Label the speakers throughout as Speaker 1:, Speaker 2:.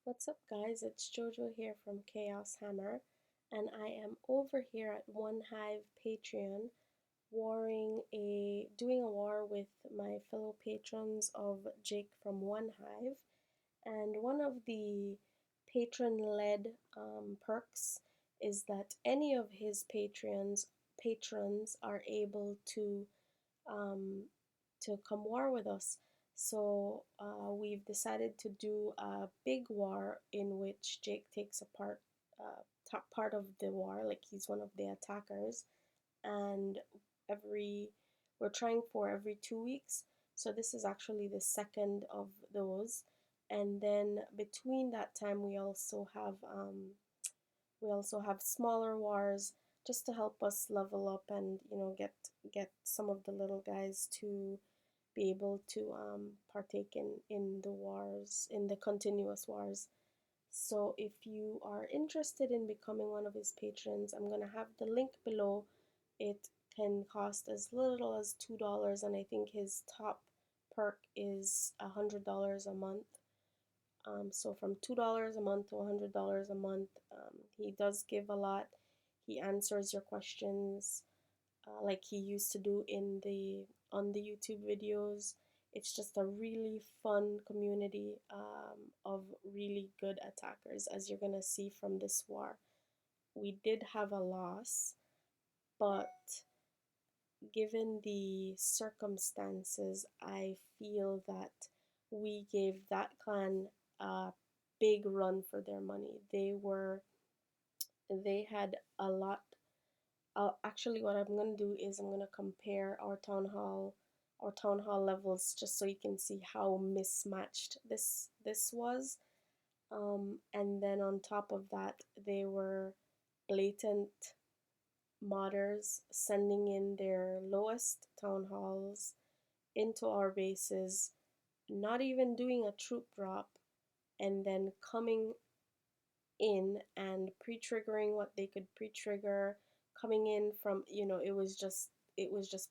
Speaker 1: What's up, guys? It's Jojo here from Chaos Hammer, and I am over here at OneHive Patreon, doing a war with my fellow patrons of Jake from OneHive. And one of the patron-led perks is that any of his patrons are able um, to come war with us. So we've decided to do a big war in which Jake takes a top part of the war, like he's one of the attackers, and every we're trying for every 2 weeks. So this is actually the second of those, and then between that time we also have smaller wars just to help us level up and get some of the little guys to be able to partake in the wars, in the continuous wars. So if you are interested in becoming one of his patrons, I'm gonna have the link below. It can cost as little as $2, and I think his top perk is $100 a month. So from $2 a month to $100 a month, he does give a lot. He answers your questions like he used to do on the YouTube videos. It's just a really fun community of really good attackers, as you're gonna see from this war. We did have a loss, but given the circumstances, I feel that we gave that clan a big run for their money. They had a lot. Actually, what I'm gonna do is I'm gonna compare our town hall levels, just so you can see how mismatched this was. And then on top of that, they were blatant modders sending in their lowest town halls into our bases, not even doing a troop drop, and then coming in and pre-triggering what they could pre-trigger, coming in from, it was just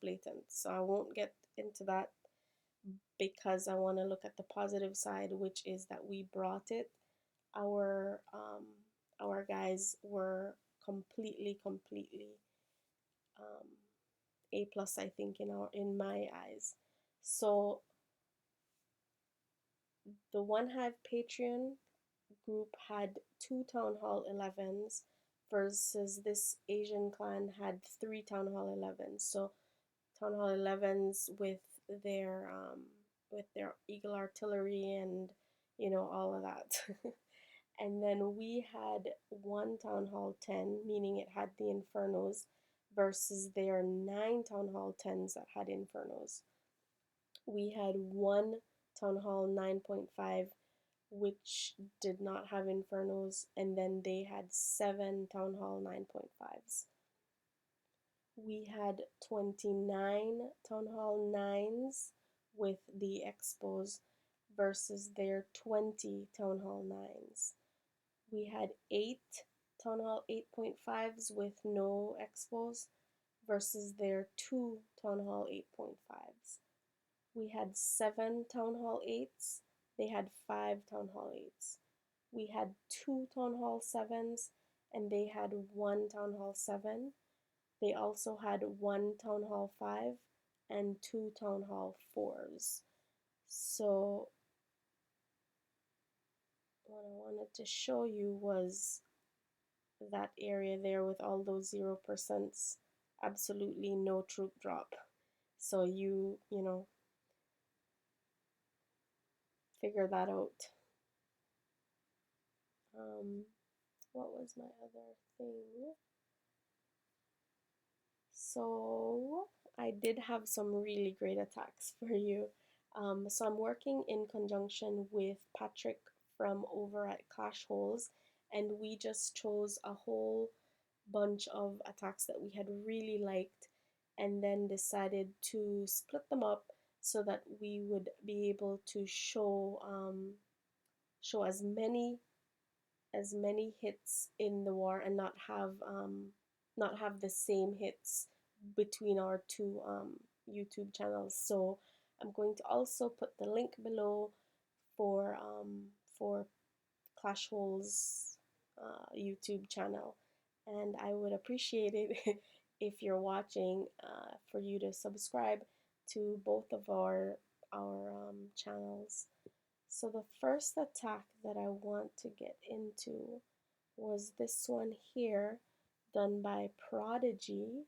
Speaker 1: blatant. So I won't get into that because I want to look at the positive side, which is that we brought it. Our our guys were completely um, A plus, I think, in my eyes. So the OneHive Patreon group had 2 Town Hall 11s versus this Asian clan had 3 Town Hall 11s. So Town Hall 11s with their Eagle artillery and all of that. And then we had 1 Town Hall 10, meaning it had the Infernos, versus their 9 Town Hall 10s that had Infernos. We had one Town Hall 9.5 which did not have Infernos, and then they had 7 Town Hall 9.5s. We had 29 Town Hall 9s with the Expos versus their 20 Town Hall 9s. We had 8 Town Hall 8.5s with no Expos versus their 2 Town Hall 8.5s. We had 7 Town Hall 8s. They had 5 Town Hall 8s. We had 2 Town Hall 7s, and they had 1 Town Hall 7. They also had 1 Town Hall 5 and 2 Town Hall 4s. So what I wanted to show you was that area there with all those 0%, absolutely no troop drop. So you know, figure that out. What was my other thing? So I did have some really great attacks for you. So I'm working in conjunction with Patrick from over at Clash Holes, and we just chose a whole bunch of attacks that we had really liked, and then decided to split them up so that we would be able to show as many hits in the war and not have the same hits between our two YouTube channels. So I'm going to also put the link below for Clash Holes YouTube channel, and I would appreciate it if you're watching for you to subscribe to both of our channels. So the first attack that I want to get into was this one here, done by Prodigy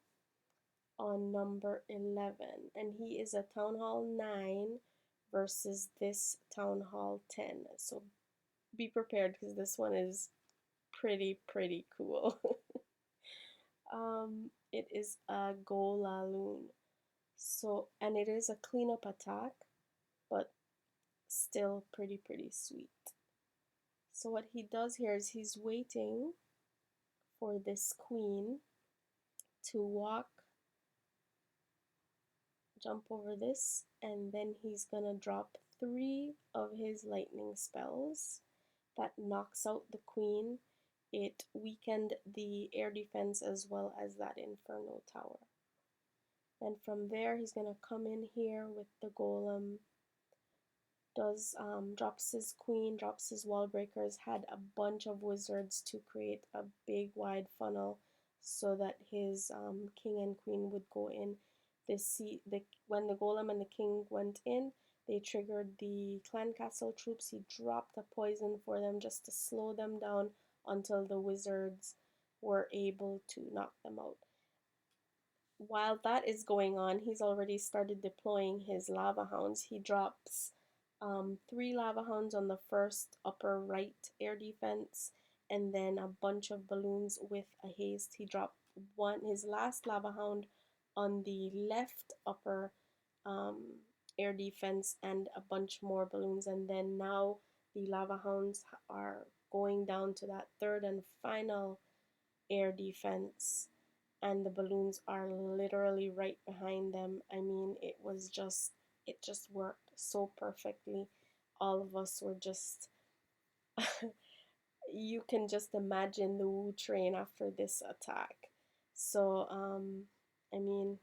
Speaker 1: on number 11, and he is a Town Hall 9 versus this Town Hall 10. So be prepared because this one is pretty cool. It is a Golaloon. So, and it is a cleanup attack, but still pretty sweet. So what he does here is he's waiting for this queen to walk, jump over this, and then he's gonna drop 3 of his lightning spells that knocks out the queen. It weakened the air defense as well as that inferno tower. And from there he's gonna come in here with the golem, drops his queen, drops his wall breakers, had a bunch of wizards to create a big wide funnel so that his king and queen would go in. When the golem and the king went in, they triggered the clan castle troops. He dropped a poison for them just to slow them down until the wizards were able to knock them out. While that is going on, he's already started deploying his lava hounds. He drops 3 lava hounds on the first upper right air defense, and then a bunch of balloons with a haste. He dropped his last lava hound on the left upper air defense and a bunch more balloons, and then now the lava hounds are going down to that third and final air defense, and the balloons are literally right behind them. I mean, it just worked so perfectly. All of us were just you can just imagine the Wu train after this attack. So I mean,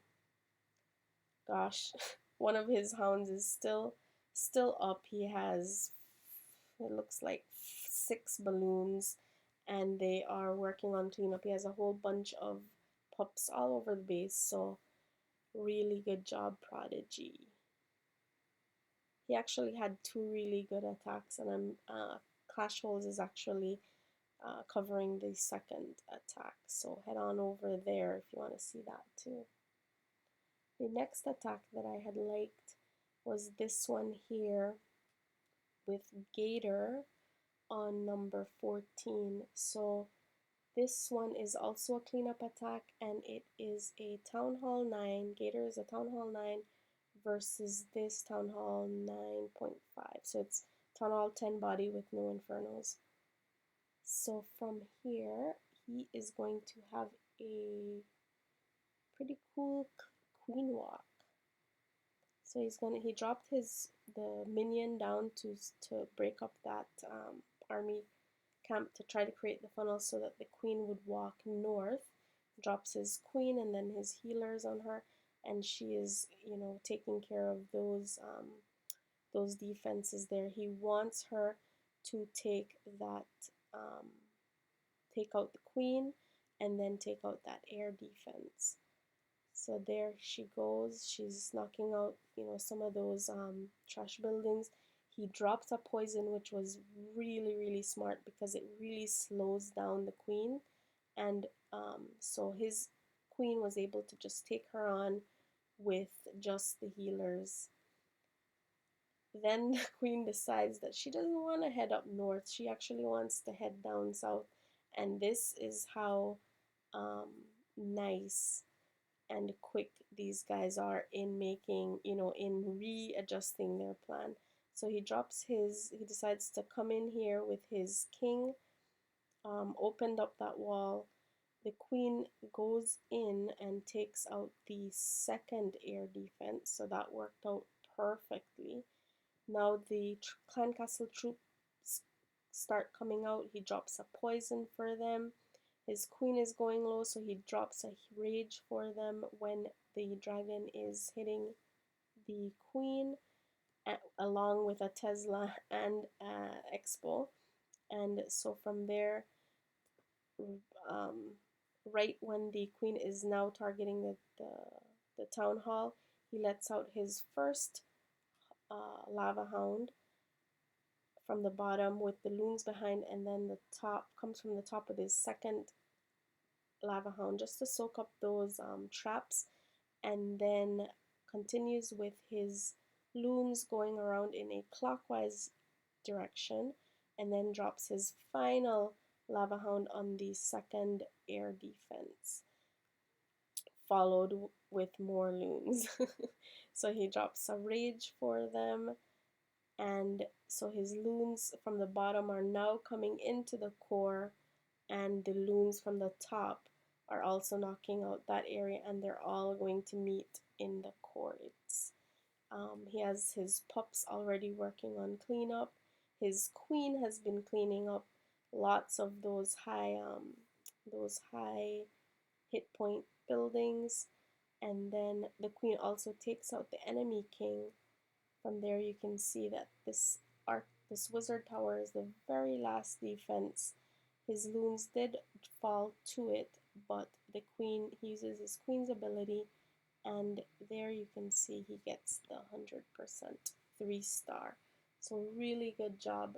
Speaker 1: gosh, one of his hounds is still up. He has, it looks like, 6 balloons, and they are working on cleanup. He has a whole bunch of pups all over the base, so really good job, Prodigy. He actually had 2 really good attacks, and Clash Holes is actually covering the second attack, so head on over there if you want to see that too. The next attack that I had liked was this one here with GATOR on number 14. So this one is also a cleanup attack, and it is a Town Hall 9. GATOR is a Town Hall 9 versus this Town Hall 9.5. So it's Town Hall 10 body with no infernos. So from here, he is going to have a pretty cool queen walk. So he dropped the minion down to break up that army camp to try to create the funnel so that the queen would walk north. Drops his queen and then his healers on her, and she is, taking care of those defenses there. He wants her to take out the queen and then take out that air defense. So there she goes. She's knocking out, some of those trash buildings. He drops a poison, which was really smart because it really slows down the queen, and so his queen was able to just take her on with just the healers. Then the queen decides that she doesn't want to head up north. She actually wants to head down south, and this is how nice and quick these guys are in making, in readjusting their plan. So he decides to come in here with his king, opened up that wall. The queen goes in and takes out the second air defense, so that worked out perfectly. Now the clan castle troops start coming out. He drops a poison for them. His queen is going low, so he drops a rage for them when the dragon is hitting the queen, along with a Tesla and Expo. And so from there, um, right when the queen is now targeting the town hall, he lets out his first lava hound from the bottom with the loons behind, and then the top comes from the top with his second lava hound just to soak up those traps, and then continues with his loons going around in a clockwise direction, and then drops his final lava hound on the second air defense, followed with more loons. So he drops a rage for them, and so his loons from the bottom are now coming into the core, and the loons from the top are also knocking out that area, and they're all going to meet in the core. He has his pups already working on cleanup. His queen has been cleaning up lots of those high hit point buildings, and then the queen also takes out the enemy king. From there you can see that this wizard tower is the very last defense. His loons did fall to it, but the queen, he uses his queen's ability, and there you can see he gets the 100% 3-star. So really good job,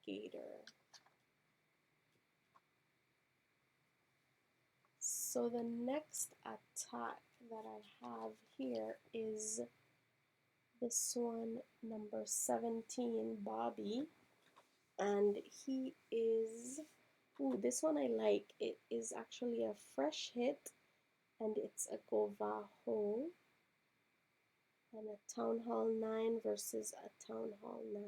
Speaker 1: GATOR. So the next attack that I have here is this one, number 17, Bobby. And he is, ooh, this one I like. It is actually a fresh hit, and it's a Govaho and a Town Hall 9 versus a Town Hall 9.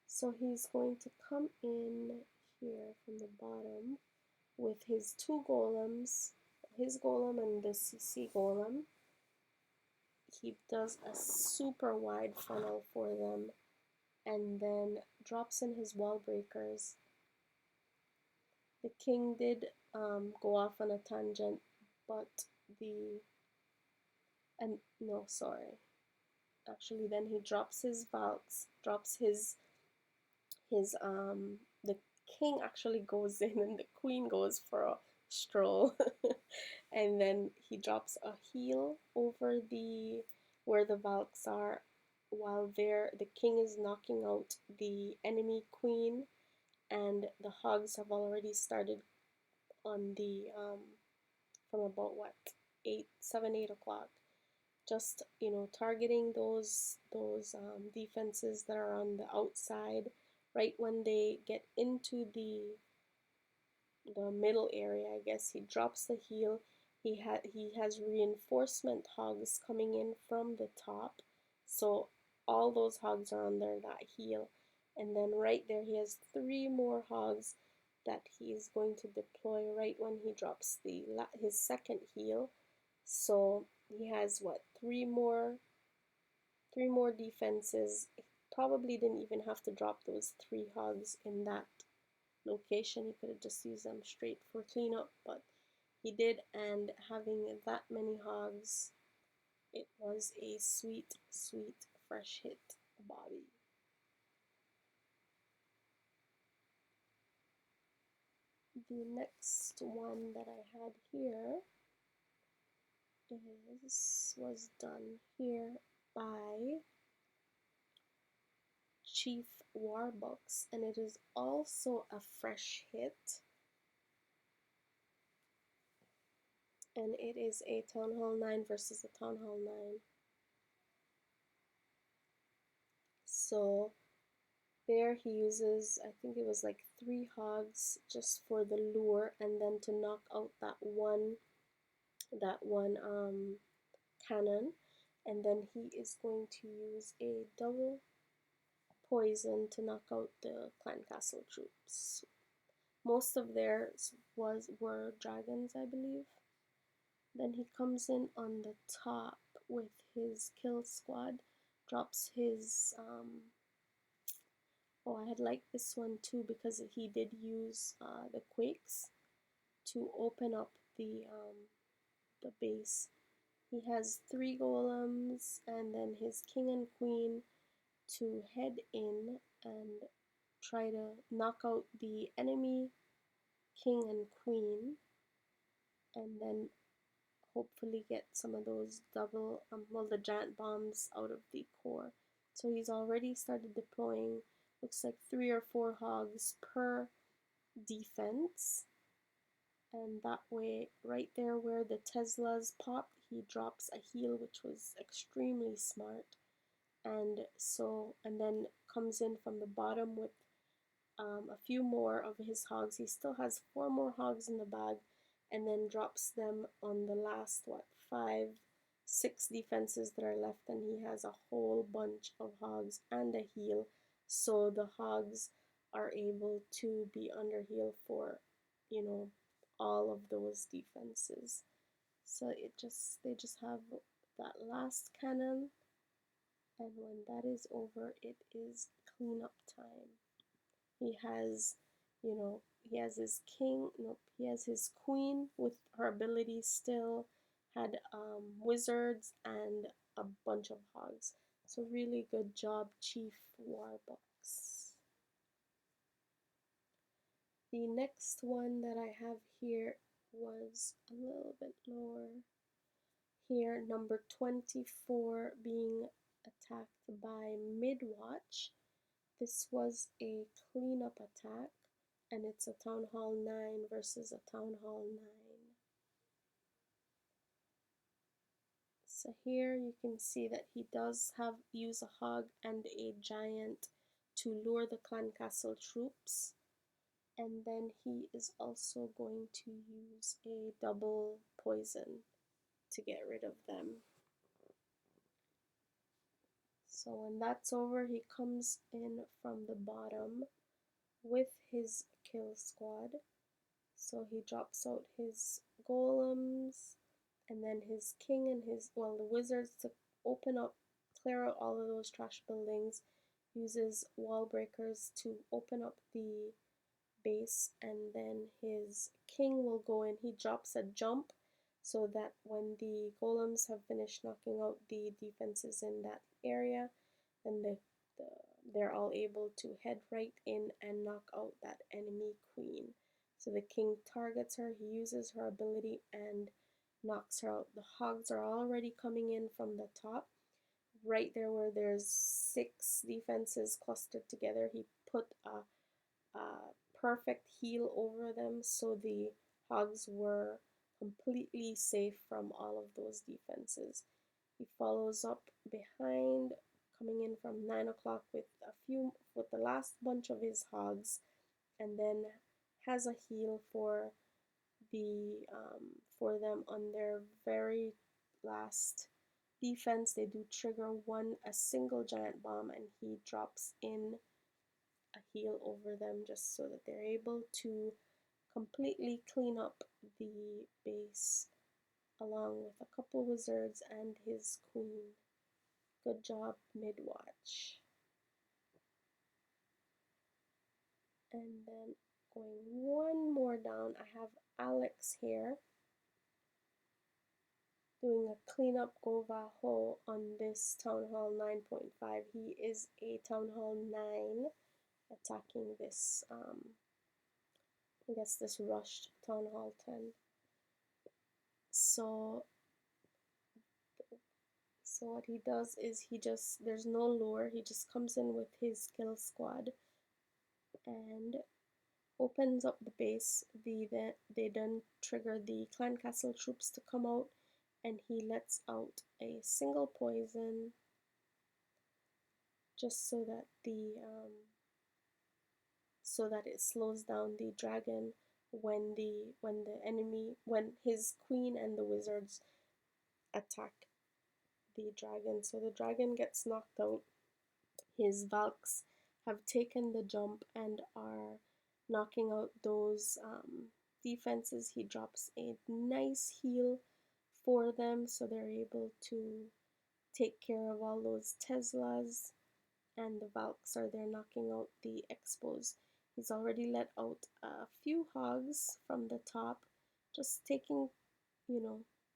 Speaker 1: So he's going to come in here from the bottom with his two golems, his golem and the CC golem. He does a super wide funnel for them, and then drops in his wall breakers. The king did go off on a tangent, but no, sorry. Actually, then he drops his Valks, drops the king actually goes in and the queen goes for a stroll. And then he drops a heal over where the Valks are, while there the king is knocking out the enemy queen, and the hogs have already started on the from about what 8 o'clock, just targeting those defenses that are on the outside. Right when they get into the middle area, I guess, he drops the heal. He has reinforcement hogs coming in from the top, so all those hogs are under that heal. And then right there he has 3 more hogs that he's going to deploy right when he drops his second heal. So he has what, 3 more defenses. He probably didn't even have to drop those 3 hogs in that location. He could have just used them straight for cleanup, but he did, and having that many hogs, it was a sweet, sweet fresh hit, Bobby. The next one that I had here was done here by Chief Warbucks, and it is also a fresh hit, and it is a Town Hall 9 versus a Town Hall 9. So there he uses, I think it was like 3 hogs just for the lure, and then to knock out that one cannon, and then he is going to use a double poison to knock out the clan castle troops. Most of theirs were dragons, I believe. Then he comes in on the top with his kill squad, drops his oh, I had liked this one too because he did use the quakes to open up the base. He has 3 golems and then his king and queen to head in and try to knock out the enemy king and queen, and then hopefully get some of those double, well, the giant bombs out of the core. So he's already started deploying, looks like 3 or 4 hogs per defense. And that way, right there where the Teslas popped, he drops a heal, which was extremely smart. And so, and then comes in from the bottom with a few more of his hogs. He still has 4 more hogs in the bag, and then drops them on the last, what, 5, 6 defenses that are left, and he has a whole bunch of hogs and a heal. So the hogs are able to be under heal for, you know, all of those defenses. So they just have that last cannon, and when that is over, it is cleanup time. He has, he has his king, nope, he has his queen with her abilities still, had wizards and a bunch of hogs. So really good job, Chief Warbucks. The next one that I have here was a little bit lower. Here, number 24 being attacked by Midwatch. This was a cleanup attack, and it's a Town Hall 9 versus a Town Hall 9. So here you can see that he does use a hog and a giant to lure the clan castle troops, and then he is also going to use a double poison to get rid of them. So when that's over, he comes in from the bottom with his kill squad. So he drops out his golems, and then his king and the wizards to open up, clear out all of those trash buildings, uses wall breakers to open up the base, and then his king will go in. He drops a jump so that when the golems have finished knocking out the defenses in that area, then they're all able to head right in and knock out that enemy queen. So the king targets her, he uses her ability and knocks her out. The hogs are already coming in from the top. Right there where there's 6 defenses clustered together, he put a perfect heal over them, so the hogs were completely safe from all of those defenses. He follows up behind, coming in from 9 o'clock with the last bunch of his hogs, and then has a heal for them on their very last defense. They do trigger a single giant bomb, and he drops in a heal over them just so that they're able to completely clean up the base along with a couple wizards and his queen. Good job, Midwatch. And then going one more down, I have Alex here doing a cleanup Govaho on this Town Hall 9.5. He is a Town Hall 9 attacking this, I guess this rushed Town Hall 10. So what he does is there's no lure, he just comes in with his kill squad and opens up the base. They then trigger the clan castle troops to come out, and he lets out a single poison just so that it slows down the dragon when his queen and the wizards attack the dragon. So the dragon gets knocked out. His Valks have taken the jump and are knocking out those defenses. He drops a nice heal for them so they're able to take care of all those Teslas, and the Valks are there knocking out the Expos. He's already let out a few hogs from the top, just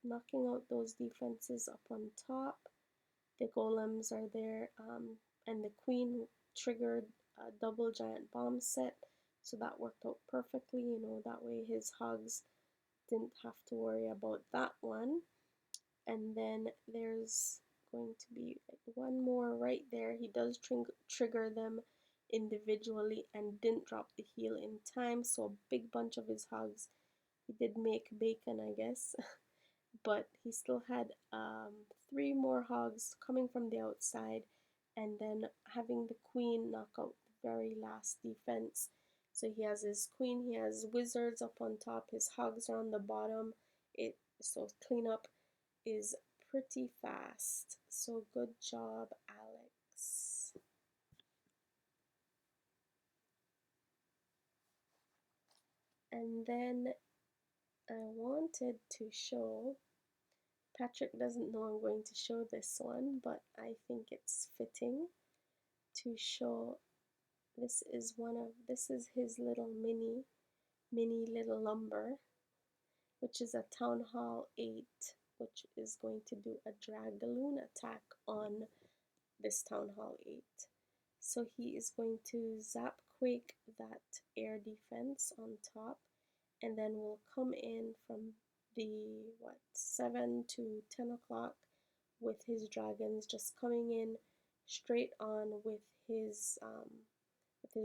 Speaker 1: knocking out those defenses up on top. The golems are there, and the queen triggered a double giant bomb set, so that worked out perfectly. You know, that way his hogs didn't have to worry about that one. And then there's going to be one more right there. He does trigger them individually and didn't drop the heal in time, so a big bunch of his hogs. He did make bacon, I guess, but he still had 3 more hogs coming from the outside, and then having the queen knock out the very last defense. So he has his queen, he has wizards up on top, his hogs are on the bottom. So cleanup is pretty fast. So good job, Alex. And then I wanted to show, Patrick doesn't know I'm going to show this one, but I think it's fitting to show. This is his little mini little lumber, which is a Town Hall 8, which is going to do a Dragaloon attack on this Town Hall 8. So he is going to zap quake that air defense on top, and then we'll come in from the 7 to 10 o'clock with his dragons, just coming in straight on with his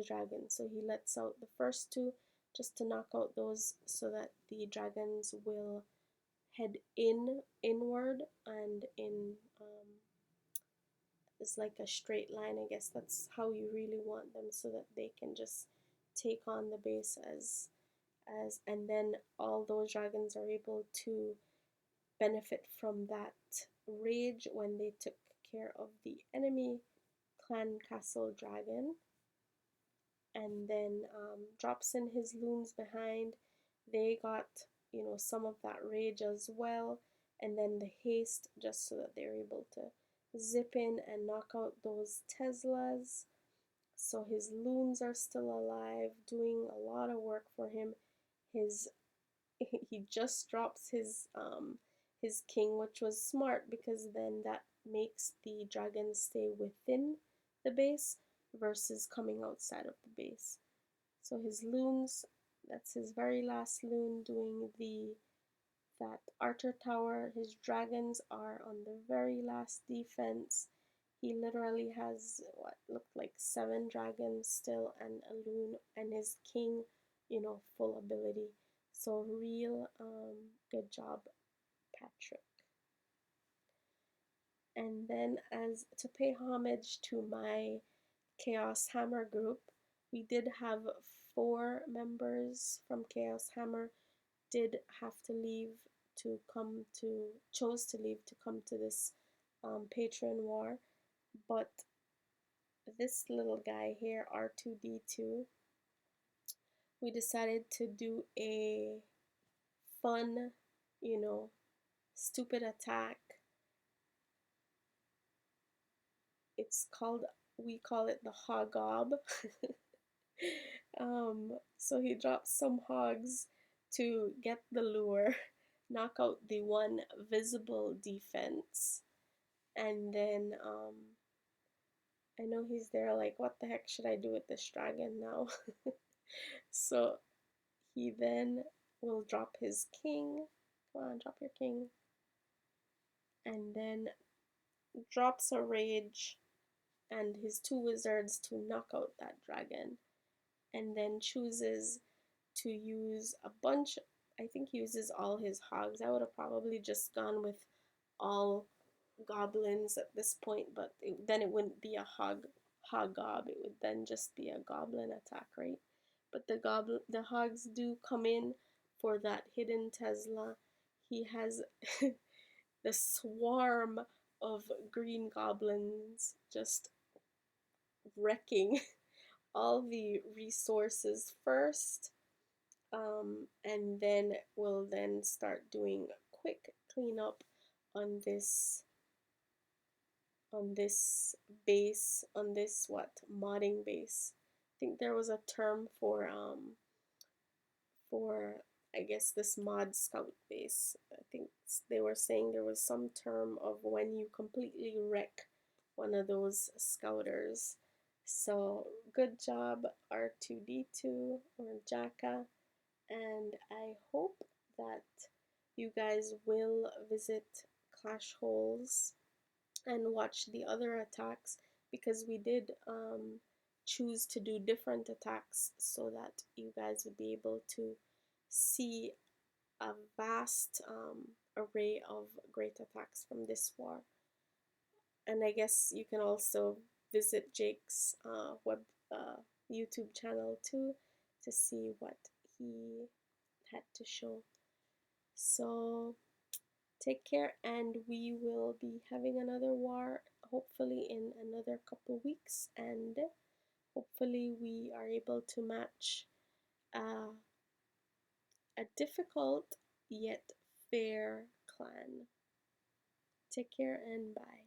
Speaker 1: dragons. So he lets out the first 2 just to knock out those, so that the dragons will head inward and in is like a straight line. I guess that's how you really want them, so that they can just take on the base as and then all those dragons are able to benefit from that rage when they took care of the enemy clan castle dragon, and then drops in his loons behind. They got, you know, some of that rage as well, and then the haste, just so that they're able to zip in and knock out those Teslas. So his loons are still alive, doing a lot of work for him. He just drops his king, which was smart, because then that makes the dragons stay within the base versus coming outside of the base. So his loons, that's his very last loon doing that Archer Tower. His dragons are on the very last defense. He literally has what looked like 7 dragons still, and a loon, and his king, you know, full ability. So real good job, Patrick. And then, as to pay homage to my Chaos Hammer group, we did have 4 members from Chaos Hammer did have to leave to chose to leave to come to this Patreon war, but this little guy here, R2D2, we decided to do a fun, you know, stupid attack. It's called, we call it the Hogob. So he drops some hogs to get the lure, knock out the one visible defense, and then I know he's there like, what the heck should I do with this dragon now? So he then will drop his king. Come on, drop your king. And then drops a rage and his 2 wizards to knock out that dragon. And then chooses to use a bunch, I think he uses all his hogs. I would have probably just gone with all goblins at this point, but then it wouldn't be a hogob. It would then just be a goblin attack, right? But the hogs do come in for that hidden Tesla. He has the swarm of green goblins just wrecking all the resources first, and then we'll then start doing a quick cleanup on this base, on this modding base. I think there was a term for I guess this mod scout base. I think they were saying there was some term of when you completely wreck one of those scouters. So good job R2D2 or Jaka, and I hope that you guys will visit Clash Holes and watch the other attacks, because we did choose to do different attacks so that you guys would be able to see a vast array of great attacks from this war. And I guess you can also visit Jake's web YouTube channel too to see what he had to show. So take care, and we will be having another war hopefully in another couple weeks, and hopefully we are able to match uh, a difficult yet fair clan. Take care and bye.